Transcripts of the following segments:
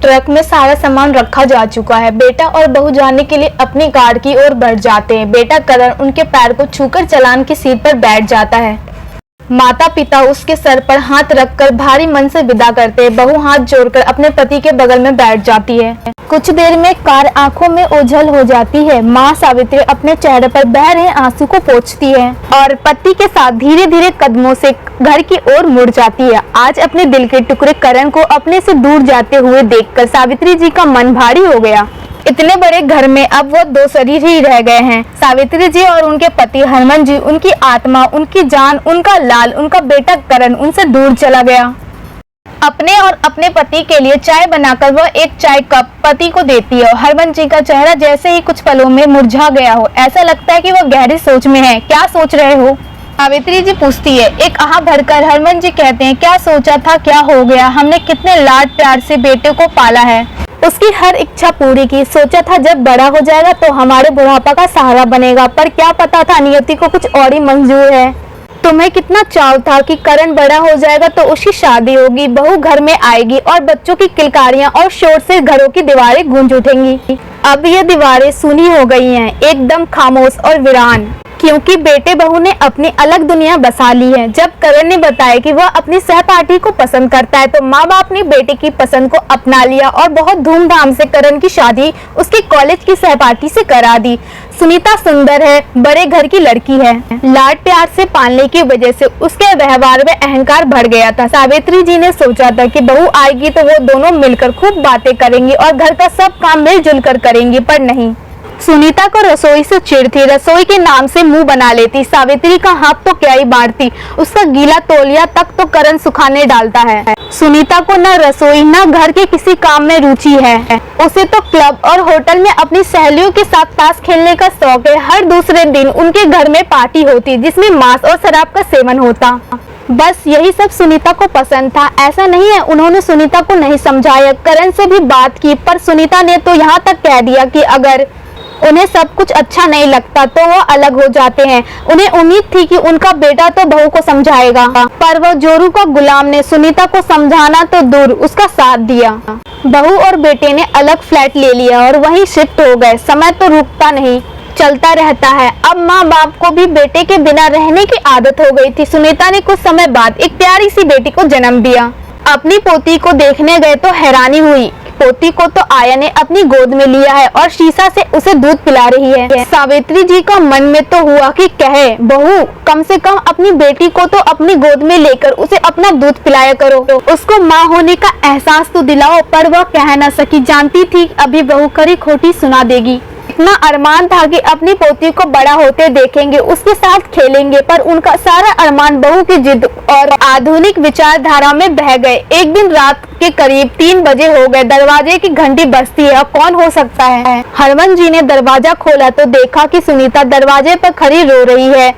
Truck में सारा सामान रखा जा चुका है। बेटा और बहू जाने के लिए अपनी कार की ओर बढ़ जाते हैं। बेटा करण उनके पैर को छूकर चालान की सीट पर बैठ जाता है। माता पिता उसके सर पर हाथ रखकर भारी मन से विदा करते हैं। बहू हाथ जोड़कर अपने पति के बगल में बैठ जाती है। कुछ देर में कार आंखों में ओझल हो जाती है। माँ सावित्री अपने चेहरे पर बह रहे आंसू को पोंछती है और पति के साथ धीरे धीरे कदमों से घर की ओर मुड़ जाती है। आज अपने दिल के टुकड़े करण को अपने से दूर जाते हुए देखकर सावित्री जी का मन भारी हो गया। इतने बड़े घर में अब वो दो शरीर ही रह गए हैं, सावित्री जी और उनके पति हरमन जी। उनकी आत्मा, उनकी जान, उनका लाल, उनका बेटा करण उनसे दूर चला गया। अपने और अपने पति के लिए चाय बनाकर वह एक चाय कप पति को देती है और हरमन जी का चेहरा जैसे ही कुछ पलों में मुरझा गया हो। ऐसा लगता है कि वह गहरी सोच में है। क्या सोच रहे हो? सावित्री जी पूछती है। एक आह भरकर हरमन जी कहते हैं, क्या सोचा था, क्या हो गया? हमने कितने लाड प्यार से बेटे को पाला है, उसकी हर इच्छा पूरी की। सोचा था जब बड़ा हो जाएगा तो हमारे बुढ़ापा का सहारा बनेगा, पर क्या पता था नियति को कुछ और ही मंजूर है। तुम्हें कितना चाव था कि करण बड़ा हो जाएगा तो उसकी शादी होगी, बहू घर में आएगी और बच्चों की किलकारियां और शोर से घरों की दीवारें गूंज उठेंगी। अब ये दीवारें सुनी हो गई हैं, एकदम खामोश और वीरान, क्योंकि बेटे बहू ने अपनी अलग दुनिया बसा ली है। जब करण ने बताया कि वह अपनी सहपाठी को पसंद करता है तो माँ बाप ने बेटे की पसंद को अपना लिया और बहुत धूमधाम से करण की शादी उसके कॉलेज की सहपाठी से करा दी। सुनीता सुंदर है, बड़े घर की लड़की है। लाड प्यार से पालने की वजह से उसके व्यवहार में अहंकार बढ़ गया था। सावित्री जी ने सोचा था कि बहू आएगी तो वो दोनों मिलकर खूब बातें करेंगी और घर का सब काम मिलजुल कर करेंगी, पर नहीं। सुनीता को रसोई से चिढ़ थी, रसोई के नाम से मुंह बना लेती। सावित्री का हाथ तो क्या ही बांटती, उसका गीला तौलिया तक तो करण सुखाने डालता है। सुनीता को न रसोई न घर के किसी काम में रुचि है। उसे तो क्लब और होटल में अपनी सहेलियों के साथ ताश खेलने का शौक है। हर दूसरे दिन उनके घर में पार्टी होती जिसमें मांस और शराब का सेवन होता। बस यही सब सुनीता को पसंद था। ऐसा नहीं है उन्होंने सुनीता को नहीं समझाया, करण से भी बात की, पर सुनीता ने तो यहाँ तक कह दिया कि अगर उन्हें सब कुछ अच्छा नहीं लगता तो वो अलग हो जाते हैं। उन्हें उम्मीद थी कि उनका बेटा तो बहू को समझाएगा, पर वो जोरू का गुलाम ने सुनीता को समझाना तो दूर उसका साथ दिया। बहू और बेटे ने अलग फ्लैट ले लिया और वहीं शिफ्ट हो गए। समय तो रुकता नहीं, चलता रहता है। अब माँ बाप को भी बेटे के बिना रहने की आदत हो गई थी। सुनीता ने कुछ समय बाद एक प्यारी सी बेटी को जन्म दिया। अपनी पोती को देखने गए तो हैरानी हुई। पोती को तो आया ने अपनी गोद में लिया है और शीशा से उसे दूध पिला रही है। सावित्री जी का मन में तो हुआ कि कहे, बहू कम से कम अपनी बेटी को तो अपनी गोद में लेकर उसे अपना दूध पिलाया करो, उसको माँ होने का एहसास तो दिलाओ, पर वह कह न सकी। जानती थी अभी बहू खरी खोटी सुना देगी। इतना अरमान था कि अपनी पोती को बड़ा होते देखेंगे, उसके साथ खेलेंगे, पर उनका सारा अरमान बहू की जिद और आधुनिक विचारधारा में बह गए। एक दिन रात के करीब 3 बजे हो गए। दरवाजे की घंटी बजती है। अब कौन हो सकता है? हरमन जी ने दरवाजा खोला तो देखा कि सुनीता दरवाजे पर खड़ी रो रही है,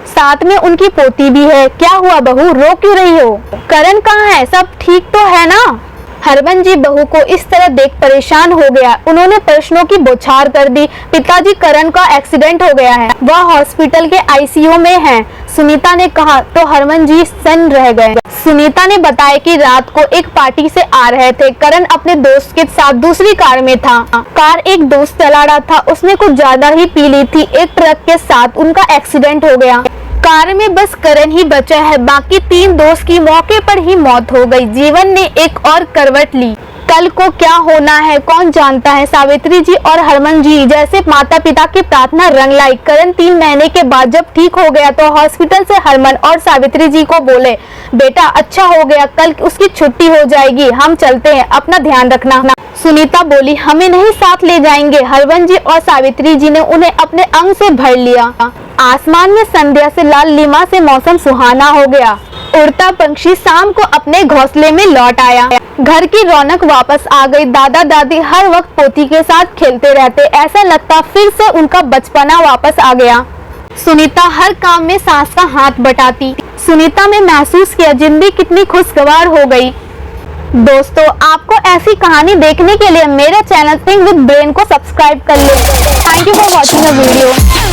साथ में उनकी पोती भी है। क्या हुआ बहू, रो क्यों रही हो? करण कहाँ है? सब ठीक तो है ना? हरमन जी बहू को इस तरह देख परेशान हो गया। उन्होंने प्रश्नों की बौछार कर दी। पिताजी करण का एक्सीडेंट हो गया है, वह हॉस्पिटल के आईसीयू में हैं। सुनीता ने कहा तो हरमन जी सन्न रह गए। सुनीता ने बताया कि रात को एक पार्टी से आ रहे थे। करण अपने दोस्त के साथ दूसरी कार में था। कार एक दोस्त चला रहा था, उसने कुछ ज्यादा ही पी ली थी। एक ट्रक के साथ उनका एक्सीडेंट हो गया। कार में बस करण ही बचा है, बाकी 3 दोस्त की मौके पर ही मौत हो गई। जीवन ने एक और करवट ली। कल को क्या होना है कौन जानता है। सावित्री जी और हरमन जी जैसे माता पिता की प्रार्थना रंग लाई। करण 3 महीने के बाद जब ठीक हो गया तो हॉस्पिटल से हरमन और सावित्री जी को बोले, बेटा अच्छा हो गया, कल उसकी छुट्टी हो जाएगी, हम चलते हैं, अपना ध्यान रखना। सुनीता बोली, हमें नहीं साथ ले जाएंगे। हरमन जी और सावित्री जी ने उन्हें अपने अंग से भर लिया। आसमान में संध्या से लाल लिमा से मौसम सुहाना हो गया। उड़ता पंछी शाम को अपने घोंसले में लौट आया। घर की रौनक वापस आ गई। दादा दादी हर वक्त पोती के साथ खेलते रहते। ऐसा लगता फिर से उनका बचपना वापस आ गया। सुनीता हर काम में सास का हाथ बटाती। सुनीता ने महसूस किया जिंदगी कितनी खुशगवार हो गई। दोस्तों, आपको ऐसी कहानी देखने के लिए मेरे चैनल थिंक विद ब्रेन को सब्सक्राइब कर लें। Thank you for watching the video.